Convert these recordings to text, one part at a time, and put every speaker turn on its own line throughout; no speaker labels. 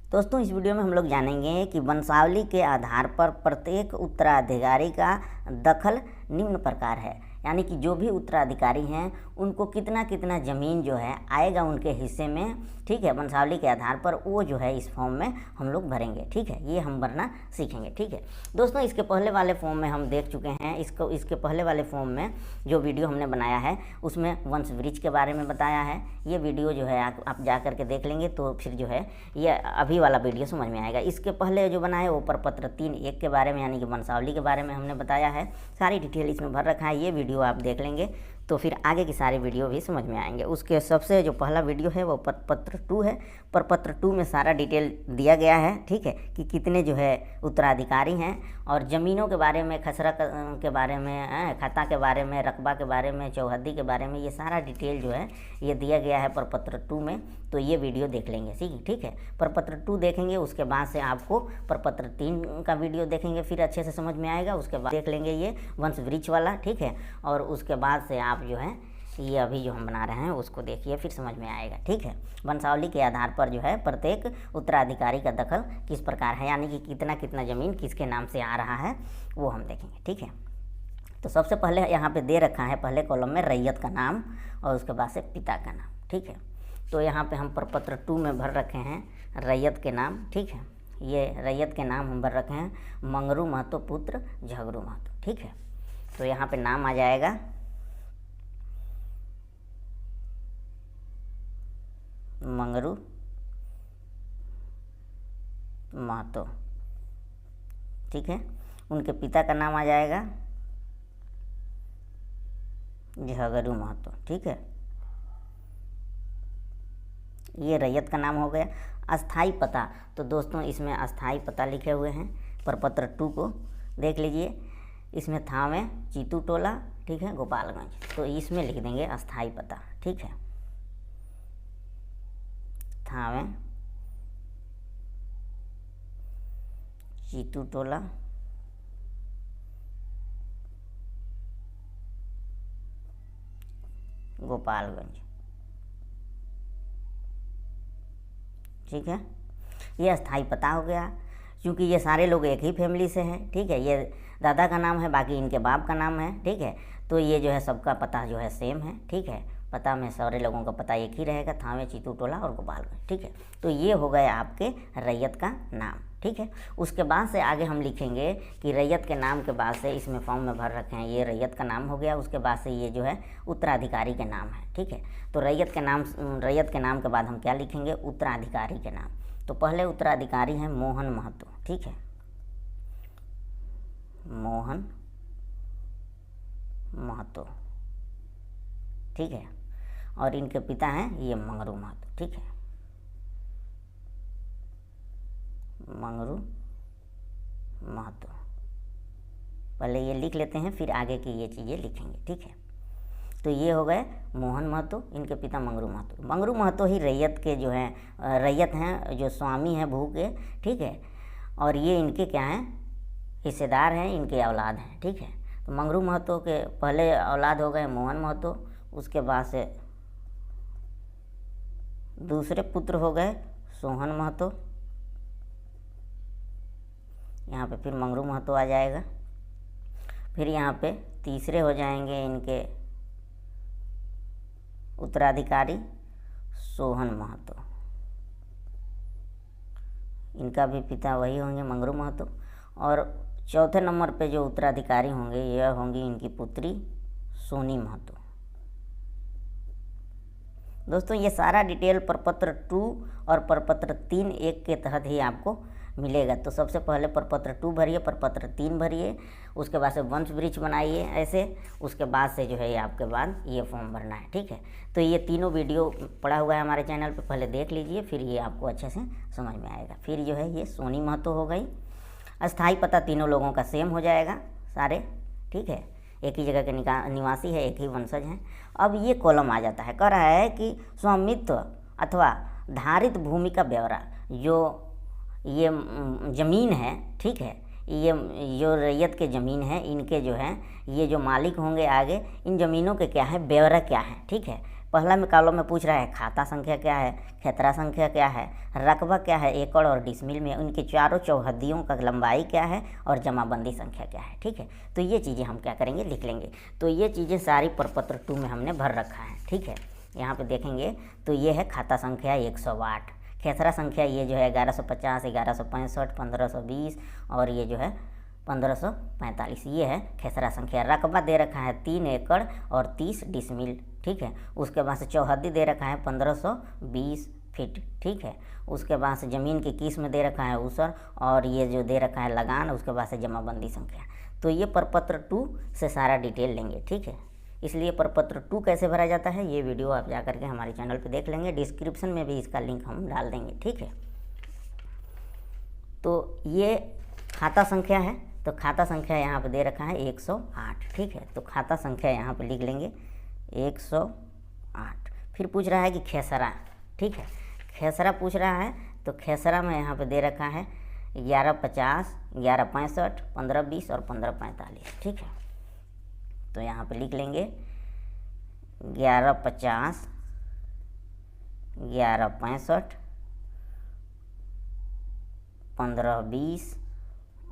दोस्तों इस वीडियो में हम लोग जानेंगे कि वंशावली के आधार पर प्रत्येक उत्तराधिकारी का दखल निम्न प्रकार है, यानी कि जो भी उत्तराधिकारी हैं उनको कितना कितना ज़मीन जो है आएगा उनके हिस्से में। ठीक है, वंशावली के आधार पर वो जो है इस फॉर्म में हम लोग भरेंगे। ठीक है, ये हम भरना सीखेंगे। ठीक है दोस्तों, इसके पहले वाले फॉर्म में हम देख चुके हैं। इसके पहले वाले फॉर्म में जो वीडियो हमने बनाया है उसमें वंश वृक्ष के बारे में बताया है। ये वीडियो जो है आप जा करके देख लेंगे तो फिर जो है ये अभी वाला वीडियो समझ में आएगा। इसके पहले जो बना है वो प्रपत्र 3.1 के बारे में, यानी कि वंशावली के बारे में हमने बताया है। सारी डिटेल इसमें भर रखा है। ये वीडियो आप देख लेंगे तो फिर आगे की सारी वीडियो भी समझ में आएंगे। उसके सबसे जो पहला वीडियो है वो प्रपत्र 2 है। प्रपत्र 2 में सारा डिटेल दिया गया है। ठीक है, कि कितने जो है उत्तराधिकारी हैं और ज़मीनों के बारे में, खसरा के बारे में, खाता के बारे में, रकबा के बारे में, चौहद्दी के बारे में, ये सारा डिटेल जो है ये दिया गया है प्रपत्र 2 में। तो ये वीडियो देख लेंगे। ठीक है, प्रपत्र 2 देखेंगे, उसके बाद से आपको प्रपत्र 3 का वीडियो देखेंगे, फिर अच्छे से समझ में आएगा। उसके बाद देख लेंगे ये वंश वृक्ष वाला। ठीक है, और उसके बाद से आप जो है ये अभी जो हम बना रहे हैं उसको देखिए, फिर समझ में आएगा। ठीक है, वंशावली के आधार पर जो है प्रत्येक उत्तराधिकारी का दखल किस प्रकार है, यानी कि कितना कितना ज़मीन किसके नाम से आ रहा है वो हम देखेंगे। ठीक है, तो सबसे पहले यहाँ पे दे रखा है पहले कॉलम में रैयत का नाम और उसके बाद से पिता का नाम। ठीक है, तो यहाँ पे हम प्रपत्र 2 में भर रखे हैं रैयत के नाम। ठीक है, ये रैयत के नाम हम भर रखे हैं मंगरू महतो पुत्र झगरू महतो। ठीक है, तो यहाँ पे नाम आ जाएगा मंगरू महतो। ठीक है, उनके पिता का नाम आ जाएगा झगरू महतो। ठीक है, ये रैयत का नाम हो गया। अस्थाई पता, तो दोस्तों इसमें अस्थाई पता लिखे हुए हैं प्रपत्र 2 को देख लीजिए। इसमें थावे चीतू टोला, ठीक है, गोपालगंज, तो इसमें लिख देंगे अस्थाई पता। ठीक है, थावे चीतू टोला गोपालगंज। ठीक है, ये अस्थाई पता हो गया, क्योंकि ये सारे लोग एक ही फैमिली से हैं। ठीक है, ये दादा का नाम है, बाकी इनके बाप का नाम है। ठीक है, तो ये जो है सबका पता जो है सेम है। ठीक है, पता में सारे लोगों का पता एक ही रहेगा, थावे चीतू टोला और गोपालगंज। ठीक है, तो ये हो गए आपके रैयत का नाम। ठीक है, उसके बाद से आगे हम लिखेंगे कि रैयत के नाम के बाद से इसमें फॉर्म में भर रखे हैं, ये रैयत का नाम हो गया। उसके बाद से ये जो है उत्तराधिकारी के नाम है। ठीक है, तो रैयत के नाम के बाद हम क्या लिखेंगे, उत्तराधिकारी के नाम। तो पहले उत्तराधिकारी हैं मोहन महतो। ठीक है, मोहन महतो। ठीक है, और इनके पिता हैं ये मंगरू महतो। ठीक है, मंगरू महतो, पहले ये लिख लेते हैं, फिर आगे की ये चीज़ें लिखेंगे। ठीक है, तो ये हो गए मोहन महतो, इनके पिता मंगरू महतो। मंगरू महतो ही रैयत के जो हैं रैयत हैं, जो स्वामी हैं भू के। ठीक है, और ये इनके क्या हैं, हिस्सेदार हैं, इनके औलाद हैं। ठीक है, तो मंगरू महतो के पहले औलाद हो गए मोहन महतो, उसके बाद से दूसरे पुत्र हो गए सोहन महतो, यहाँ पे फिर मंगरू महतो आ जाएगा। फिर यहाँ पे तीसरे हो जाएंगे इनके उत्तराधिकारी सोहन महतो, इनका भी पिता वही होंगे मंगरू महतो। और चौथे नंबर पे जो उत्तराधिकारी होंगे यह होंगी इनकी पुत्री सोनी महतो। दोस्तों ये सारा डिटेल प्रपत्र 2 और प्रपत्र 3.1 के तहत ही आपको मिलेगा। तो सबसे पहले प्रपत्र 2 भरिए, प्रपत्र 3 भरिए, उसके बाद से वंश वृक्ष बनाइए ऐसे, उसके बाद से जो है ये आपके बाद ये फॉर्म भरना है। ठीक है, तो ये तीनों वीडियो पड़ा हुआ है हमारे चैनल पे, पहले देख लीजिए, फिर ये आपको अच्छे से समझ में आएगा। फिर जो है ये सोनी महतो हो गई। अस्थाई पता तीनों लोगों का सेम हो जाएगा सारे। ठीक है, एक ही जगह के निवासी है, एक ही वंशज हैं। अब ये कॉलम आ जाता है, कह रहा है कि स्वामित्व अथवा धारित भूमि का ब्यौरा, जो ये ज़मीन है। ठीक है, ये जो रैयत के ज़मीन है, इनके जो है ये जो मालिक होंगे आगे, इन ज़मीनों के क्या है ब्यौरा क्या है। ठीक है, पहला में कॉलम में पूछ रहा है खाता संख्या क्या है, खेतरा संख्या क्या है, रकबा क्या है एकड़ और डिसमिल में, उनके चारों चौहद्दियों का लंबाई क्या है और जमाबंदी संख्या क्या है। ठीक है, तो ये चीज़ें हम क्या करेंगे, लिख लेंगे। तो ये चीज़ें सारी प्रपत्र 2 में हमने भर रखा है। ठीक है, यहाँ पे देखेंगे तो ये है खाता संख्या 108, खेसरा संख्या ये जो है 1150, 1165, 1520 और ये जो है 1545, ये है खेसरा संख्या। रकबा दे रखा है 3 एकड़ और 30 डिसमिल। ठीक है, उसके बाद से चौहद्दी दे रखा है 1520 फीट। ठीक है, उसके बाद से ज़मीन की किस्म दे रखा है ऊसर और ये जो दे रखा है लगान, उसके बाद से जमाबंदी संख्या। तो ये प्रपत्र 2 से सारा डिटेल लेंगे। ठीक है, इसलिए प्रपत्र 2 कैसे भरा जाता है ये वीडियो आप जा करके हमारे चैनल पे देख लेंगे, डिस्क्रिप्शन में भी इसका लिंक हम डाल देंगे। ठीक है, तो ये खाता संख्या है, तो खाता संख्या यहाँ पे दे रखा है 108। ठीक है, तो खाता संख्या यहाँ पे लिख लेंगे 108। फिर पूछ रहा है कि खेसरा। ठीक है, खेसरा पूछ रहा है, तो खेसरा में यहाँ पे दे रखा है 1150, 1165, 1520 और 1545। ठीक है, तो यहाँ पे लिख लेंगे 1150, 1165, 1520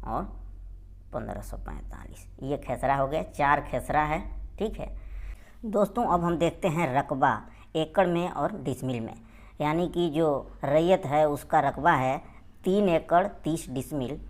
और 1545। ये खेसरा हो गया, 4 खेसरा है। ठीक है दोस्तों, अब हम देखते हैं रकबा एकड़ में और डिसमिल में। यानी कि जो रैयत है उसका रकबा है 3 एकड़ 30 डिसमिल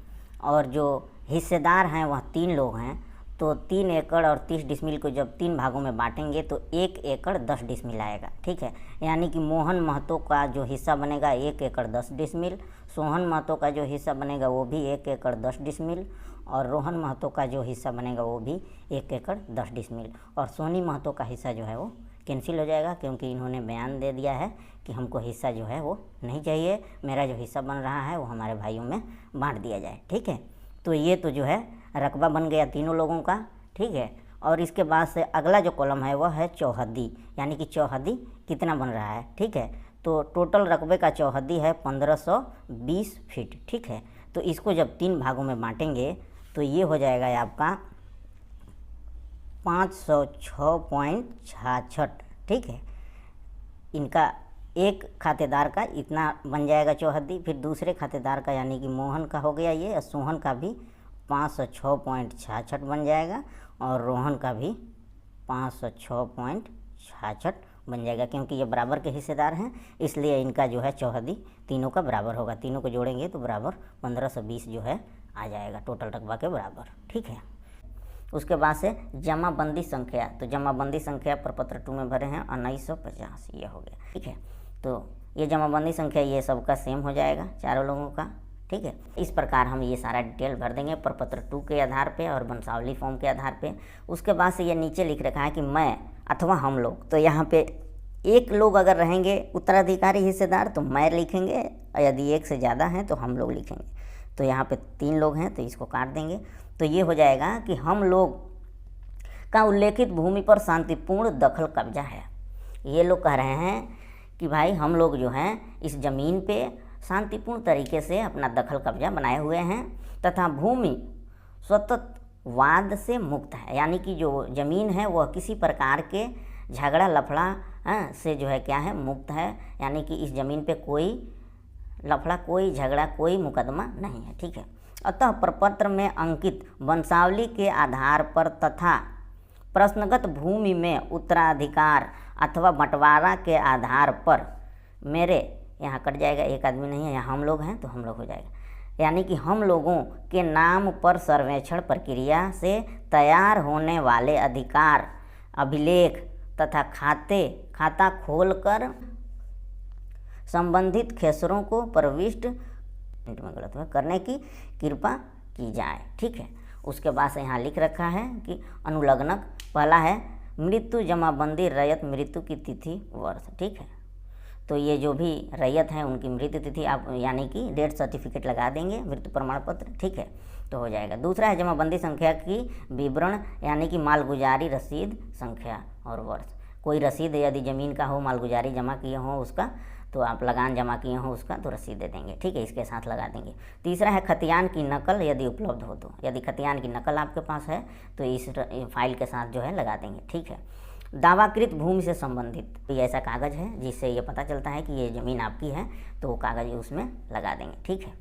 और जो हिस्सेदार हैं वह 3 लोग हैं। तो 3 एकड़ और 30 डिसमिल को जब 3 भागों में बांटेंगे तो 1 एकड़ 10 डिसमिल आएगा। ठीक है, यानी कि मोहन महतो का जो हिस्सा बनेगा 1 एकड़ 10 डिसमिल, सोहन महतो का जो हिस्सा बनेगा वो भी 1 एकड़ 10 डिसमिल और रोहन महतो का जो हिस्सा बनेगा वो भी 1 एकड़ 10 डिसमिल। और सोनी महतो का हिस्सा जो है वो कैंसिल हो जाएगा, क्योंकि इन्होंने बयान दे दिया है कि हमको हिस्सा जो है वो नहीं चाहिए, मेरा जो हिस्सा बन रहा है वो हमारे भाइयों में बांट दिया जाए। ठीक है, तो ये तो जो है रकबा बन गया तीनों लोगों का। ठीक है, और इसके बाद से अगला जो कॉलम है वह है चौहद्दी, यानी कि चौहद्दी कितना बन रहा है। ठीक है, तो टोटल रकबे का चौहद्दी है 1520 फीट। ठीक है, तो इसको जब 3 भागों में बांटेंगे तो ये हो जाएगा आपका 506.66। ठीक है, इनका एक खातेदार का इतना बन जाएगा चौहद्दी, फिर दूसरे खातेदार का यानी कि मोहन का हो गया ये, और सोहन का भी 506.66 बन जाएगा और रोहन का भी 506.66 बन जाएगा। क्योंकि ये बराबर के हिस्सेदार हैं इसलिए इनका जो है चौहद्दी तीनों का बराबर होगा। तीनों को जोड़ेंगे तो बराबर 1520 जो है आ जाएगा टोटल रकबा के बराबर। ठीक है, उसके बाद से जमाबंदी संख्या, तो जमाबंदी संख्या प्रपत्र 2 में भरे हैं 1950, ये हो गया। ठीक है, तो ये जमाबंदी संख्या ये सबका सेम हो जाएगा चारों लोगों का। ठीक है, इस प्रकार हम ये सारा डिटेल भर देंगे प्रपत्र 2 के आधार पे और वंशावली फॉर्म के आधार पे। उसके बाद से ये नीचे लिख रखा है कि मैं अथवा हम लोग, तो यहाँ पे एक लोग अगर रहेंगे उत्तराधिकारी हिस्सेदार तो मैं लिखेंगे, और यदि एक से ज़्यादा हैं तो हम लोग लिखेंगे। तो यहाँ पे 3 लोग हैं तो इसको काट देंगे। तो ये हो जाएगा कि हम लोग का उल्लेखित भूमि पर शांतिपूर्ण दखल कब्जा है। ये लोग कह रहे हैं कि भाई हम लोग जो हैं इस ज़मीन पे शांतिपूर्ण तरीके से अपना दखल कब्जा बनाए हुए हैं तथा भूमि स्वतंत्रवाद से मुक्त है। यानी कि जो ज़मीन है वह किसी प्रकार के झगड़ा लफड़ा से जो है क्या है, मुक्त है। यानी कि इस ज़मीन पे कोई लफड़ा, कोई झगड़ा, कोई मुकदमा नहीं है। ठीक है, अतः प्रपत्र में अंकित वंशावली के आधार पर तथा प्रश्नगत भूमि में उत्तराधिकार अथवा बंटवारा के आधार पर मेरे, यहाँ कट जाएगा, एक आदमी नहीं है, यहाँ हम लोग हैं तो हम लोग हो जाएगा। यानी कि हम लोगों के नाम पर सर्वेक्षण प्रक्रिया से तैयार होने वाले अधिकार, अभिलेख तथा खाता खोलकर संबंधित खेसरों को प्रविष्ट करने की कृपा की जाए। ठीक है, उसके बाद से यहाँ लिख रखा है कि अनुलग्नक पहला है मृत्यु जमाबंदी रैयत मृत्यु की तिथि वर्ष। ठीक है, तो ये जो भी रैयत हैं उनकी मृत्यु तिथि आप यानी कि डेथ सर्टिफिकेट लगा देंगे, मृत्यु प्रमाण पत्र। ठीक है, तो हो जाएगा। दूसरा है जमाबंदी संख्या की विवरण, यानी कि मालगुजारी रसीद संख्या और वर्ष। कोई रसीद यदि ज़मीन का हो, मालगुजारी जमा किए हो उसका, तो आप लगान जमा किए हो उसका, तो रसीद दे देंगे। ठीक है, इसके साथ लगा देंगे। तीसरा है खतियान की नकल यदि उपलब्ध हो तो, यदि खतियान की नकल आपके पास है तो इस फाइल के साथ जो है लगा देंगे। ठीक है, दावाकृत भूमि से संबंधित ये ऐसा कागज़ है जिससे ये पता चलता है कि ये ज़मीन आपकी है, तो वो कागज़ उसमें लगा देंगे। ठीक है।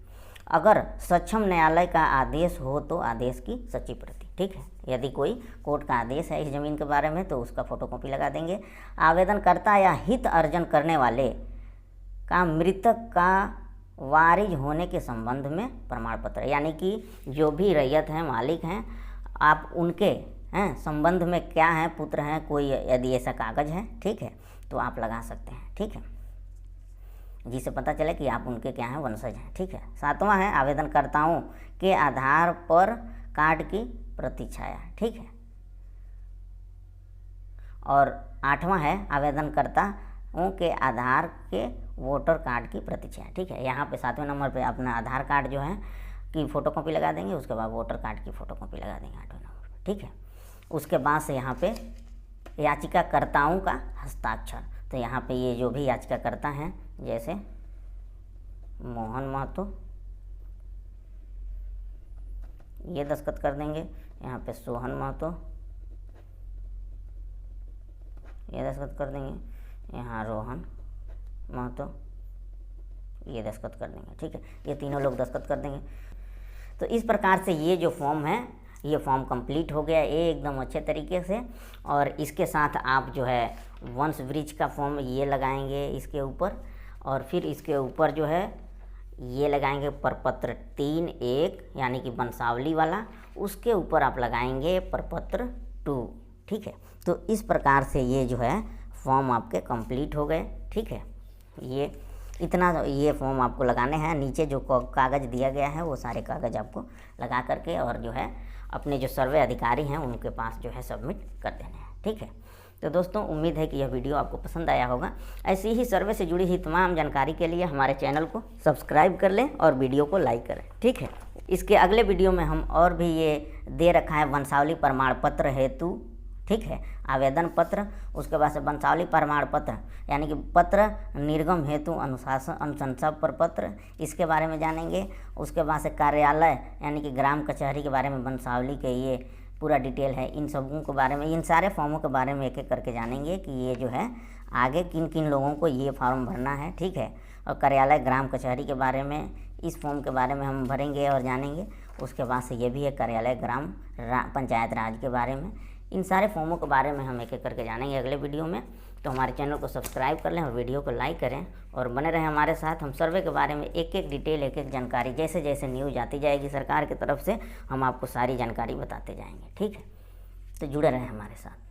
अगर सक्षम न्यायालय का आदेश हो तो आदेश की सच्ची प्रति। ठीक है। यदि कोई कोर्ट का आदेश है इस ज़मीन के बारे में तो उसका फ़ोटोकॉपी लगा देंगे। आवेदनकर्ता या हित अर्जन करने वाले का मृतक का वारिस होने के संबंध में प्रमाण पत्र, यानी कि जो भी रैयत हैं, मालिक हैं, आप उनके हैं संबंध में क्या है, पुत्र हैं, कोई यदि ऐसा कागज़ है, ठीक है, तो आप लगा सकते हैं। ठीक है, जिससे पता चले कि आप उनके क्या हैं, वंशज हैं। ठीक है। 7वां है आवेदनकर्ताओं के आधार पर कार्ड की प्रति छाया। ठीक है। और 8वां है आवेदनकर्ताओं के आधार के वोटर कार्ड की प्रति छाया। ठीक है। यहाँ पे 7वें नंबर पे अपना आधार कार्ड जो है की फ़ोटोकॉपी लगा देंगे, उसके बाद वोटर कार्ड की फ़ोटोकॉपी लगा देंगे 8वें नंबर पे। ठीक है। उसके बाद से यहाँ पे याचिकाकर्ताओं का हस्ताक्षर, तो यहाँ पे ये जो भी याचिकाकर्ता हैं जैसे मोहन महतो, ये दस्तखत कर देंगे। यहाँ पे सोहन महतो, ये दस्तखत कर देंगे। यहाँ रोहन महतो, ये दस्तखत कर देंगे। ठीक है। ये तीनों लोग दस्तखत कर देंगे। तो इस प्रकार से ये जो फॉर्म है, ये फॉर्म कंप्लीट हो गया एकदम अच्छे तरीके से। और इसके साथ आप जो है वंश वृक्ष का फॉर्म ये लगाएंगे इसके ऊपर, और फिर इसके ऊपर जो है ये लगाएंगे प्रपत्र 3(1) यानी कि वंशावली वाला, उसके ऊपर आप लगाएंगे प्रपत्र 2। ठीक है। तो इस प्रकार से ये जो है फॉर्म आपके कंप्लीट हो गए। ठीक है। ये इतना ये फॉर्म आपको लगाने हैं। नीचे जो कागज़ दिया गया है वो सारे कागज़ आपको लगा करके और जो है अपने जो सर्वे अधिकारी हैं उनके पास जो है सबमिट कर देने हैं। ठीक है। तो दोस्तों, उम्मीद है कि यह वीडियो आपको पसंद आया होगा। ऐसी ही सर्वे से जुड़ी हुई तमाम जानकारी के लिए हमारे चैनल को सब्सक्राइब कर लें और वीडियो को लाइक करें। ठीक है। इसके अगले वीडियो में हम और भी ये दे रखा है वंशावली प्रमाण पत्र हेतु, ठीक है, आवेदन पत्र, उसके बाद से वंशावली प्रमाण पत्र यानी कि पत्र निर्गम हेतु अनुशासन अनुशंसा प्रपत्र, इसके बारे में जानेंगे। उसके बाद से कार्यालय यानी कि ग्राम कचहरी के बारे में वंशावली के ये पूरा डिटेल है। इन सबों के बारे में, इन सारे फॉर्मों के बारे में एक एक करके जानेंगे कि ये जो है आगे किन किन लोगों को ये फॉर्म भरना है। ठीक है। और कार्यालय ग्राम कचहरी के बारे में इस फॉर्म के बारे में हम भरेंगे और जानेंगे। उसके बाद से ये भी है कार्यालय ग्राम पंचायत राज के बारे में। इन सारे फॉर्मों के बारे में हम एक एक करके जानेंगे अगले वीडियो में। तो हमारे चैनल को सब्सक्राइब कर लें और वीडियो को लाइक करें और बने रहें हमारे साथ। हम सर्वे के बारे में एक एक डिटेल, एक एक जानकारी, जैसे जैसे न्यूज़ आती जाएगी सरकार की तरफ से, हम आपको सारी जानकारी बताते जाएंगे। ठीक है। तो जुड़े रहें हमारे साथ।